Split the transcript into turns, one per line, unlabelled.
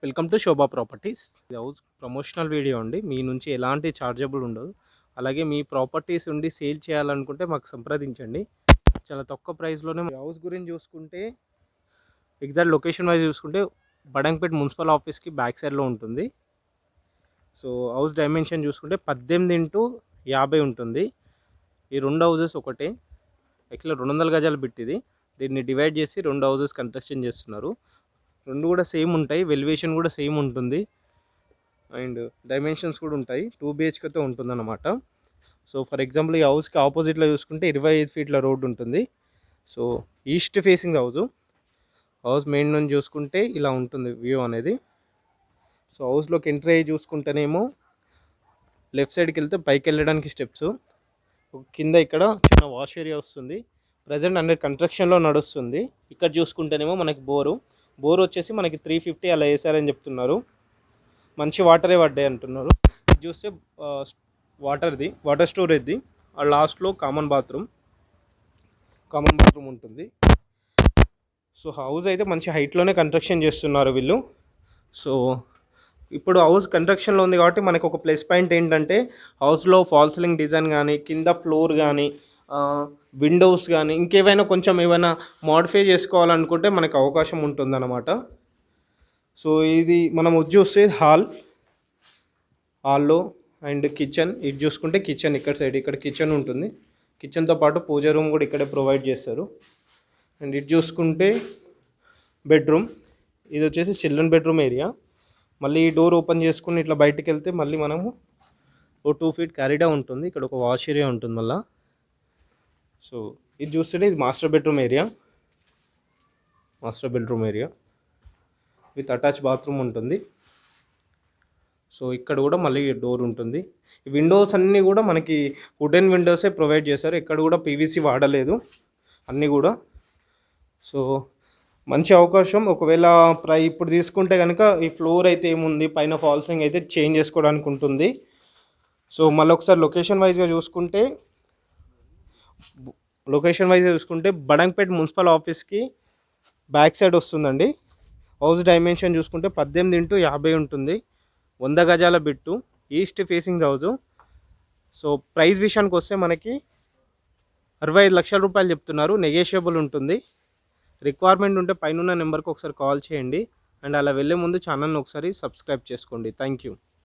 Welcome to Shobha properties. ఇది house promotional video అండి. మీ నుంచి ఎలాంటి చార్జబుల్ ఉండదు. అలాగే మీ ప్రాపర్టీస్ ఉండి సేల్ చేయాలనుకుంటే మాకు సంప్రదించండి. చాలా తక్కువ ప్రైస్లోనే హౌస్ గురించి చూసుకుంటే ఎగ్జాక్ట్ లొకేషన్ వైజ్ చూసుకుంటే బడంగపేట్ మున్సిపల్ ఆఫీస్కి బ్యాక్ సైడ్లో ఉంటుంది. సో హౌస్ డైమెన్షన్ చూసుకుంటే 18x50 ఉంటుంది. ఈ రెండు హౌసెస్ ఒకటే. యాక్చువల్గా 200 గజాల బిట్ ఇది. దీన్ని డివైడ్ చేసి రెండు హౌసెస్ కన్స్ట్రక్షన్ చేస్తున్నారు. రెండు కూడా సేమ్ ఉంటాయి, వెలివేషన్ కూడా సేమ్ ఉంటుంది అండ్ డైమెన్షన్స్ కూడా ఉంటాయి. 2 BHKతో ఉంటుందన్నమాట. సో ఫర్ ఎగ్జాంపుల్ ఈ హౌస్కి ఆపోజిట్లో చూసుకుంటే 25 ఫీట్ల రోడ్ ఉంటుంది. So east facing house main నుంచి చూసుకుంటే ఇలా ఉంటుంది వ్యూ అనేది. సో హౌస్లోకి ఎంట్రీ అయ్యి చూసుకుంటేనేమో లెఫ్ట్ సైడ్కి వెళ్తే పైకి వెళ్ళడానికి స్టెప్స్, కింద ఇక్కడ చిన్న వాష్ ఏరియా వస్తుంది. ప్రజెంట్ అండర్ కన్స్ట్రక్షన్లో నడుస్తుంది. ఇక్కడ చూసుకుంటేనేమో మనకి బోర్ వచ్చేసి మనకి 350 అలా వేసారని చెప్తున్నారు. మంచి వాటరే పడ్డాయి అంటున్నారు. ఇది చూస్తే వాటర్ స్టోరేజ్ది. ఆ లాస్ట్లో కామన్ బాత్రూమ్ ఉంటుంది. సో హౌస్ అయితే మంచి హైట్లోనే కన్స్ట్రక్షన్ చేస్తున్నారు వీళ్ళు. సో ఇప్పుడు హౌస్ కన్స్ట్రక్షన్లో ఉంది కాబట్టి మనకు ఒక ప్లస్ పాయింట్ ఏంటంటే హౌస్లో ఫాల్ సీలింగ్ డిజైన్ కానీ, కింద ఫ్లోర్ కానీ, విండోస్ కానీ ఇంకేమైనా కొంచెం ఏమైనా మోడిఫై చేసుకోవాలనుకుంటే మనకు అవకాశం ఉంటుందన్నమాట. సో ఇది మనం చూస్తే హాల్లో అండ్ కిచెన్. ఇది చూసుకుంటే కిచెన్ ఇక్కడ కిచెన్ ఉంటుంది. కిచెన్తో పాటు పూజ రూమ్ కూడా ఇక్కడే ప్రొవైడ్ చేస్తారు. అండ్ ఇది చూసుకుంటే బెడ్రూమ్. ఇది వచ్చేసి చిల్డ్రన్ బెడ్రూమ్ ఏరియా. మళ్ళీ ఈ డోర్ ఓపెన్ చేసుకుని ఇట్లా బయటికి వెళ్తే మళ్ళీ మనము 2 ఫీట్ క్యారిడా ఉంటుంది. ఇక్కడ ఒక వాష్ ఏరియా ఉంటుంది మళ్ళీ. సో ఇది చూస్తే ఇది master bedroom area with attach bathroom ఉంటుంది. సో ఇక్కడ కూడా మళ్ళీ డోర్ ఉంటుంది. ఈ విండోస్ అన్నీ కూడా మనకి వుడెన్ విండోసే ప్రొవైడ్ చేశారు. ఎక్కడ కూడా పీవీసీ వాడలేదు అన్నీ కూడా. సో మంచి అవకాశం. ఒకవేళ ఇప్పుడు తీసుకుంటే కనుక ఈ ఫ్లోర్ అయితే ఏముంది, పైన ఫాల్ సీలింగ్ అయితే చేంజ్ చేసుకోవడానికి ఉంటుంది. సో మళ్ళీ ఒకసారి లొకేషన్ వైజ్గా చూసుకుంటే బడంగపేట్ మున్సిపల్ ఆఫీస్కి బ్యాక్ సైడ్ వస్తుందండి. హౌస్ డైమెన్షన్ చూసుకుంటే 18x50 ఉంటుంది. 100 గజాల bit, east facing house. So price విషయానికి వస్తే మనకి 65 లక్షల రూపాయలు చెప్తున్నారు. నెగోషియబుల్ ఉంటుంది. రిక్వైర్మెంట్ ఉంటే పైన నెంబర్కి ఒకసారి కాల్ చేయండి. అండ్ అలా వెళ్ళే ముందు ఛానల్ని ఒకసారి సబ్స్క్రైబ్ చేసుకోండి. Thank you.